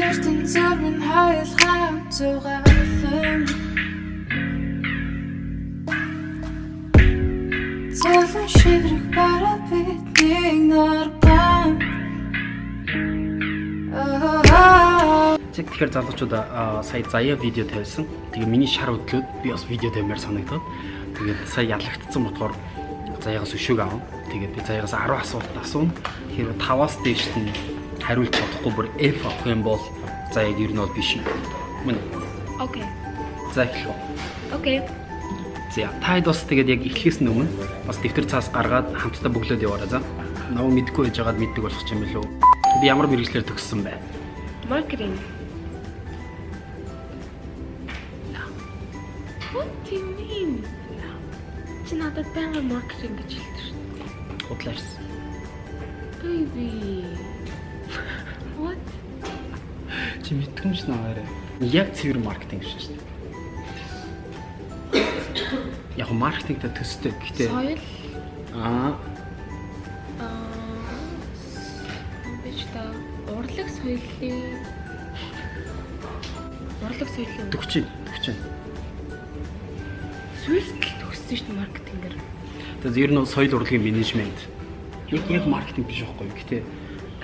Эртэн зурмын хоёулаа зугаалan Золон шиврэг бара бидний нарган Тэгэхээр залуучууд сая заяа видео тавьсан. Тэгээ миний шар өдлөөд би бас видео тавьмаар санагдаад. Тэгээд сая ялагдсан болохоор заяагаас өшөөг аав. Тэгээд би заяагаас 10 асуулт асууна. Тэгэхээр 5-аас дээш нь хариулж чадахгүй бүр F авах юм бол заяаг ер нь бол биш юм. Мөн. Окей. За эхлэв. Окей. За таад бас тэгээд яг эхлэхээс өмнө бас дэвтэр цаас гаргаад хамтдаа бөглөөд яваарай за. Нөө мэдгүй байж байгаад мэддэг болох юм билүү. Би ямар мэргэжлэр төгссөн бэ? Маркетинг. What do you mean? Чи надад байнга маркетинг гэж хэлдэг шүү дээ. Худлаарс. Baby. What? Чи мэдгүй юм шиг наарай. Яг цэвэр маркетинг шүү дээ. Яг маркетингтэй төстэй. Гэхдээ Соёл. Аа. Бич та урлаг соёлын Төгч. Сүлт төгссөн шүү дээ маркетингээр. Тэгээд ер нь соёл урлагийн менежмент. Яг маркетинг биш байхгүй. Гэхдээ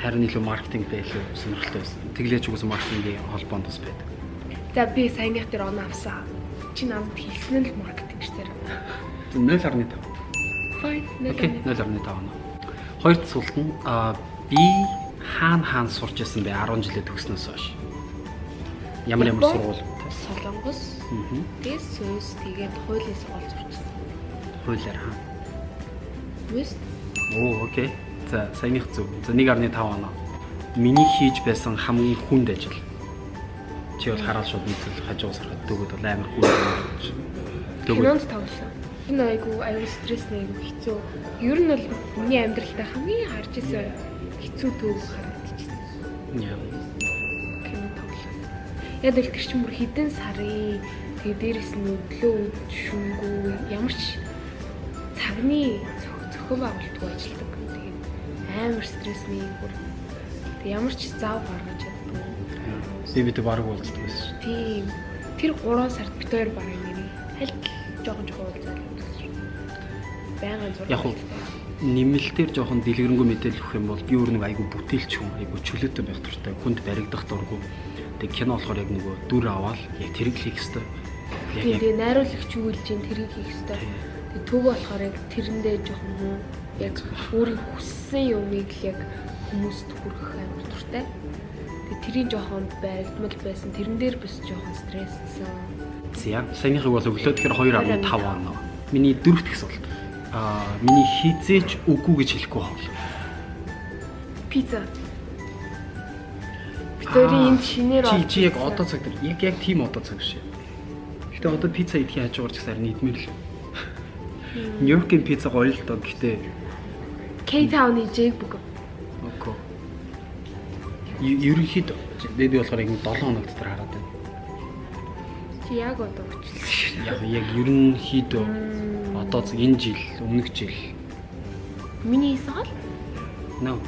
харин илүү маркетингтэй илүү сонирхолтой байсан. Тэглээч үгүйс маркетингийн холбоонд бас байдаг. За би саяных дээр оноо авсан. Чи намд хэлсэн нь л маркетинг шүү дээ. 0.5. Fine. Окей, 0.5 оноо. Хоёр дахь асуулт нь би хаана сурч байсан бэ 10 жилээ төгснөөс хойш? Ямар сургууль? Солонгос. Тэгээд Сүйс тэгээд хуулийн сургууль сурчсан. Хуулиар хаа. West. Оо, окей. За, саяных зөв. За 1.5 оноо. Миний хийж байсан хамгийн хүнд ажил. Чи бол хараад шууд мэдвэл хажуу сарахад дөгөөд бол амар хүнд. Кинонд тоглосон. Энэ айгу стресстэй айгу хэцүү. Ер нь бол миний амьдралдаа хамгийн харж исэн хэцүү төв харагдчихсан. Яа. Кино тоглосон. Яг л тэр чинь бүр хэдэн сарын тэгээ дээрэс нь өглөө шүнгүү ямар ч цагны зохион байгуулалтгүй ажилладаг. Тэгээд амар стрессний бүр тэг ямар ч зав гаргаж чаддгүй. Бид бараг уулздаг байсан шүү. Тийм. Тэр 3 сард бит хоёр бараг нэрээ хальт жоохон уулзаад байнгын зураг. Яг уу нэмэлтээр жоохон дэлгэрэнгүй мэдээлэл өгөх юм бол би өөр нэг айгу бүтээлч хүн, айгу чөлөөтэй байх туфтаа, хүнд баригдах дурггүй. Тэг кино болохоор яг нөгөө дүр аваад яг тэрийг хийх хэрэгтэй. Яг найруулагч үйлж ин тэрийг хийх хэрэгтэй. Тэг төв болохоор яг тэрэндээ жоохон яг өөрийн хүссэн юмыг л яг хүмүүст хүргэх амар дуртай. Тэг тэрийн жоохон баригдмал байсан. Тэрэн дээр бас жоохон стресссэн. За, саяных бол өглөө тэгэхээр 2.5 оноо. Миний дөрөвт асуулт. Миний хизээч үгүй гэж хэлэхгүй хоол. Пицца. Битүүрийн энд шинээр чи яг одоо цаг дээр яг тийм одоо цаг шээ. Гэтэ одоо пицца идэхийн хажуугаар ч гэсэн нийтмэр л. Нью-Йоркийн пицца гоё л доо гэхдээ Кейптауны Жэйбүг. Окей. Ерөнхийдөө би болохоор яг 7 хоног дотор хараад байна. Чи яг одоо өчлөө. Яг ерөнхийдөө одоо энэ жил, өмнөх жил. Миний сал? No.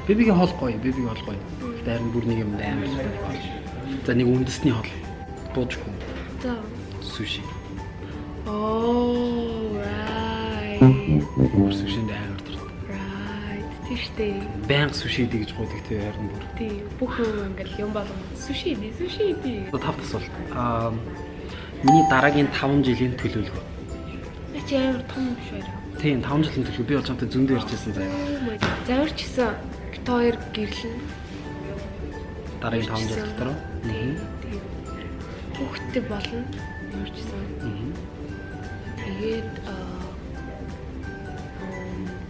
Бибигийн хоол гоё. Гэхдээ харин бүр нэг юм амар. За нэг үндэсний хоол. Дуужгүй. За. Суши. Oh, right. Сушинд амар дуртай. Right. Тийштэй. Баян суши идэ гэж гойдаг тий харин бүр. Тий, бүх ингээл юм болгон суши идэ. Одоо тавт асуулт. Миний дараагийн 5 жилийн төлөвлөгөө. Чи амар том биш үү? Тийм 5 жилийн төлөвлөгөө би бол чамтай зөндөө ярьжсэн заяа. Заварчсан бит хоёр гэрлэн. Дараагийн 5 жил дотор. Тийм. Хүүхдтэй болно. Ярьжсэн. Тэгээд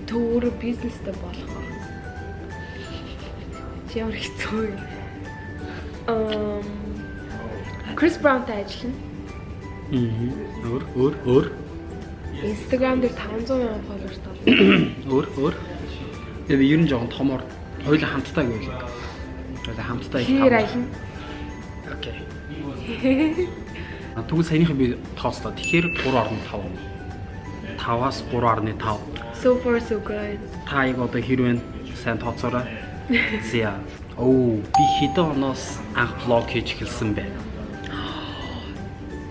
төр бизнестэй болох. Чи ямар хэцүү вэ? Крис Браунтай ажиллана. Өөр. Instagram дээр 500,000 followers тал. Өөр. Тэгээ ер нь жоохон томор. Хоёулаа хамтдаа гэвэл. Хоёулаа хамтдаа их. Хэр аялна? Окей. Тэгвэл саяных би тооцлоо. Тэгэхээр 3.5. 5-аас 3.5. So far so good. Та яг одоо хэрвээ сайн тооцоорой. За Оо, би хэдэн оноос анх влог хийж эхэлсэн бэ?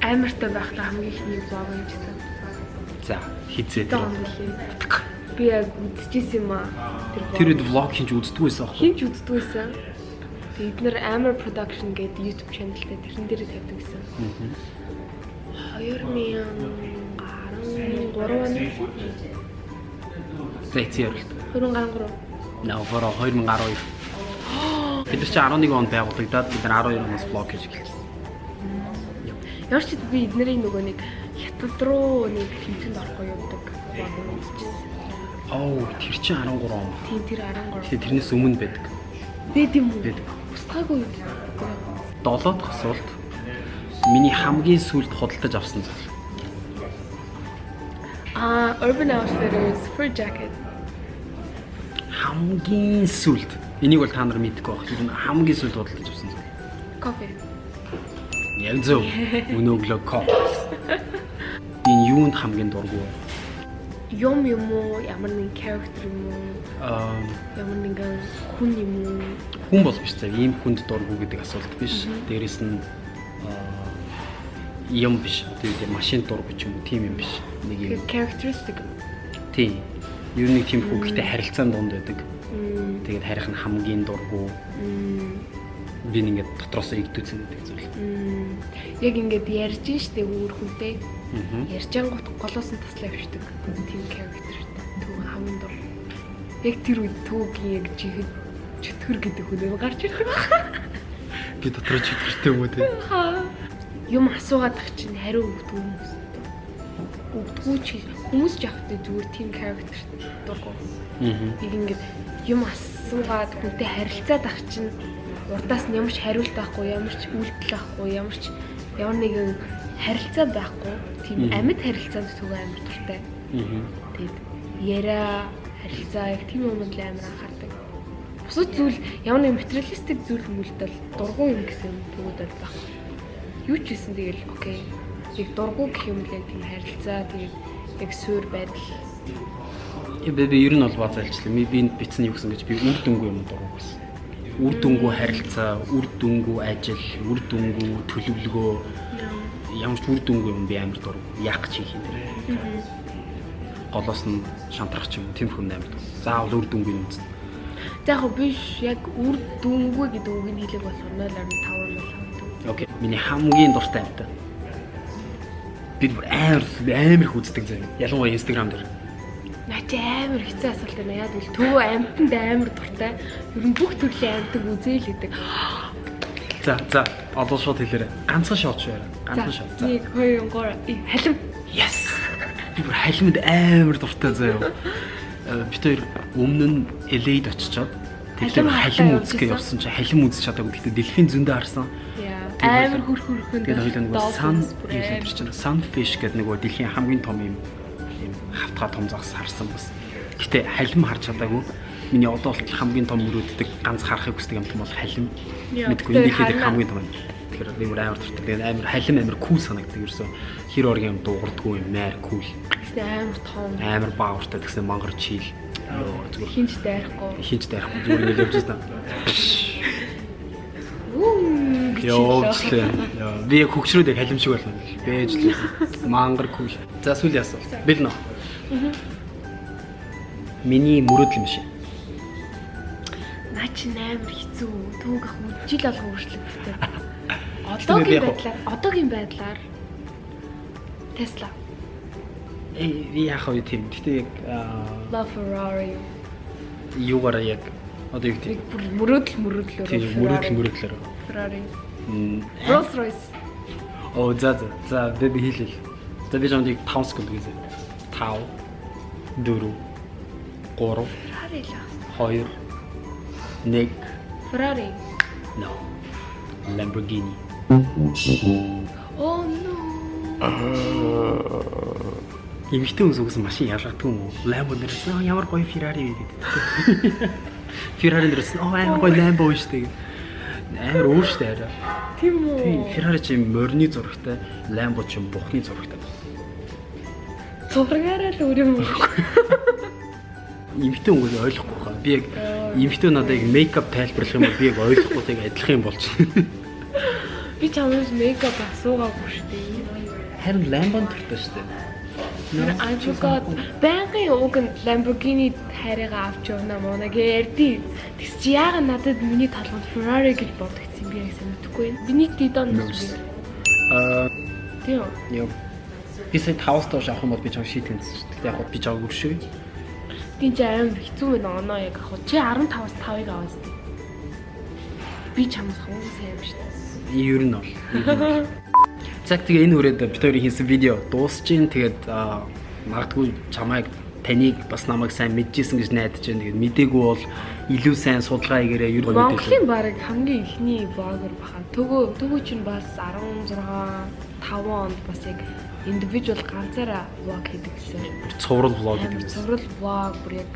Амартай байхдаа хамгийн ихний влог хийжсэн. За, хизээ Тэр тэр. би яг үзчихсэн юм аа. Тэр үед влог хийж үздэг байсан аахгүй? Хийж үздэг байсан. Тэгээд эдгээр Amar Production гэдэг YouTube channel-тэй тэрэн дээр тавьдаг гэсэн. 2013 онд. Зэцээрэлт. 2013. Наваро 2012. Бид нар чи 11 онд байгуулагдаад бид нар 12 оноос влог хийж эхэлсэн. Ямар ч би эднэрийн нөгөө нэг хятад руу нэг хэмжээнд орохгүй явдаг. Оо, тэр чинь 13 он. Тийм тэр 13. Тэгээ тэрнээс өмнө байдаг. Бид юм уу? Байдаг. Устгаагүй үед. 7 дахь асуулт. Миний хамгийн сүүлд худалдаж авсан зүйл. Urban Outfitters fur jacket. Хамгийн сүүлд. Энийг бол та нар мэдгүй байх. Тэр нь хамгийн сүүлд худалдаж авсан зүйл. Кофе. Яг зөв. Өнөөглөө кофе. Энэ юунд хамгийн дургүй вэ? Юм уу? Ямар нэг character юм уу? Ямар нэгэн хүн юм уу? Хүн бол биш зав. Ийм хүнд дургүй гэдэг асуулт биш. Дээрээс нь юм биш. Тэгээд машин дургүй ч юм уу тийм юм биш. Нэг юм. Characteristic. Тийм. Ер нь тийм хүү гэхдээ харилцаанд дунд байдаг. Тэгээд харих нь хамгийн дургүй. Би ингээд дотроос игдүүцэн гэдэг зүйл. Яг ингээд ярьж штэ өөр хүнтэй. Ярьж ангууд голоос нь таслаа авчдаг. Тийм character төв хамгийн дур. Яг тэр үед төвгийн яг жихэд чөтгөр гэдэг хүн гарч ирдэг. Би дотроо чөтгөртэй юм уу те? Юм асуугаад ах чинь хариу өгдөг хүмүүс. Өгдөггүй чи хүмүүс жахтай зүгээр тийм character дургу. Яг ингээд юм асуугаад хүнтэй харилцаад ах чинь урдаас нь ямар ч хариулт байхгүй, ямар ч үйлдэл байхгүй, ямар нэгэн харилцаа байхгүй. Тийм амьд харилцаанд түгэн амар дуртай. Тэгээд яриа харилцаа яг тийм юмд л амар анхаардаг. Бусад зүйл ямар нэг материалистик зүйл мөлдөл дургуй юм гэсэн төгөөд бол байхгүй. Юу ч гэсэн тэгэл окей. Яг дургуй гэх юм л яг тийм харилцаа тэгээд яг суур байдал. Би ер нь бол базаалчлаа. Би энд битсэн юу гэсэн гэж би үр дүнгүй юм дургуй гэсэн. Үр дүнгүй харилцаа, үр дүнгүй ажил, үр дүнгүй төлөвлөгөө ямар ч үр дүнгүй юм би амар дургуй. Яах гэж хийх юм бэ? Голоос нь шантрах ч юм тийм хүн амар дургуй. Заавал үр дүнгүй юм үзэн. За яг биш яг үр дүнгүй гэдэг үгийг хэлэх болохоор 0.5 л. Окей. Миний хамгийн дуртай амт. Би амар хүздэг зав. Ялангуяа Instagram дээр. Наач амар хэцүү асуулт байна. Яг л төв амтанд амар дуртай. Ер нь бүх төрлийн амтыг үзээл гэдэг. За одоо шууд хэлээрэй. Ганцхан шот шүү яа. Ганцхан шот. 1 2 3 халим. Yes. Би халимд амар дуртай заяа. Бид хоёр өмнө нь LA-д очичоод тэгэхээр халим үзэхээ явсан чи халим үзэж чадаагүй. Гэхдээ дэлхийн зөндөө харсан. Амар хөрхөрхөнд. Тэгээд хоёулаа нөгөө sunfish гэдэг нөгөө дэлхийн хамгийн том юм хавтгай том загас харсан бас. Гэтэ халим харж чадаагүй. Миний одоо болтол хамгийн том мөрөөддөг ганц харахыг хүсдэг юм бол халим. Мэдгүй энэ дэлхийд хамгийн том. Тэгэхээр би амар дуртай. Тэгээд амар халим амар кул санагддаг ерөөсөө. Хэр оргийн юм дуугардгүй юм амар кул. Амар том. Амар баагуртай гэсэн мангар чийл. Зүгээр Хинч дайрахгүй. Зүгээр нэг явж байна. Яочлээ. Би хөгшрөөд яг халим шиг байна. Бэжлээ. Мангар кул. За сүүл яасан. Бэлнэ. Миний мөрөөдөл юм шиг. Наа чи амар хэцүү. Түүг ах үжил алга өөрчлөгдсөн. Одоогийн байдлаар Tesla. Яах вэ тийм. Гэтэ яг Ferrari. Юугаар яг одоо юу гэдэг мөрөөдөл. Тийм мөрөөдлөөр. Ferrari. Rolls Royce. Оо за би хэлээ. За би жамдыг 5 секунд гээсэ. 5 4 3 Ferrari л. 2 1 Ferrari. No. Lamborghini. Oh no. Эмэгтэй хүмүүс угсаа машин ялгадгүй юм уу? Lambo дээрсэн ямар гоё Ferrari вэ гэдэг. Ferrari дээрсэн амар гоё Lambo шүү дээ. Амар өөр шүү дээ арай. Тийм үү? Тийм, Ferrari чи морины зурагтай, Lambo чи бухны зурагтай. Зургаараа л өөр юм уу? Эмэгтэй хүмүүс ойлгохгүй хаа. Би яг эмхтэн надад яг мейкап тайлбарлах юм бол би яг ойлгохгүй тийг адилхан юм болчихно. Би чамаас мейкап асуугаагүй шүү дээ. Харин ламбон төртэй шүү дээ. I forgot. Бэнгийн уг нь Lamborghini хайрыгаа авч явна мона гэрди. Тэгс чи яагаад надад миний толгойд Ferrari гэж бодогдсон би яг сайн мэдэхгүй байна. Биний дидон биш. Тийм. Яа. Би сая 5 тоош авах юм бол би чам шийтгэн шүү дээ. Яг би жаагүй шүү. Тийм ч аим хэцүү байна оноо яг авах. Чи 15-аас 5-ыг аваас тий. Би чамаас хамгийн сайн юм шүү дээ. Ер нь бол. Цаг тэгээ энэ үрээд бид хоёрын хийсэн видео дуусж гин тэгээд магадгүй чамайг таныг бас намайг сайн мэдчихсэн гэж найдаж байна. Тэгээд мдээгүй бол илүү сайн судалгаа хийгээрэй. Ер нь Монголын баг хамгийн ихний блогер баха. Төгөө чинь бас 16 5 онд бас яг индивидуал ганцаараа влог хийдэг гэсэн. цуврал влог гэдэг. Цуврал влог бүр яг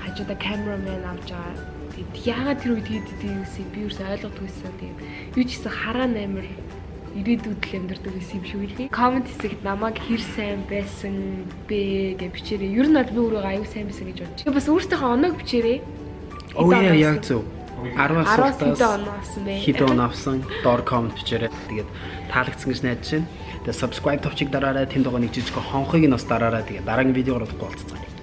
хажуудаа камерамен авч байгаа. Тэгээд яагаад тэр үед хийдэг гэсэн би юус ойлгохдгүйсэн. Тэгээд юу ч гэсэн хараа амир ирээдүйд л амьдардаг гэсэн юм шиг үлээ. Коммент хэсэгт намайг хэр сайн байсан бэ гэж бичээрэй. Ер нь бол би өөрөө аюу сайн байсан гэж бодчих. Бас өөртөөхөө оноог бичээрэй. Оо яа яг зөв. 10-аас хэдэн он авсан доор коммент бичээрэй. Тэгээд таалагдсан гэж найдаж байна. Тэгээд subscribe товчиг дараарай. Тэнд байгаа нэг жижиг хонхыг нь бас дараарай. Тэгээд дараагийн видеогоор уулзцгаая.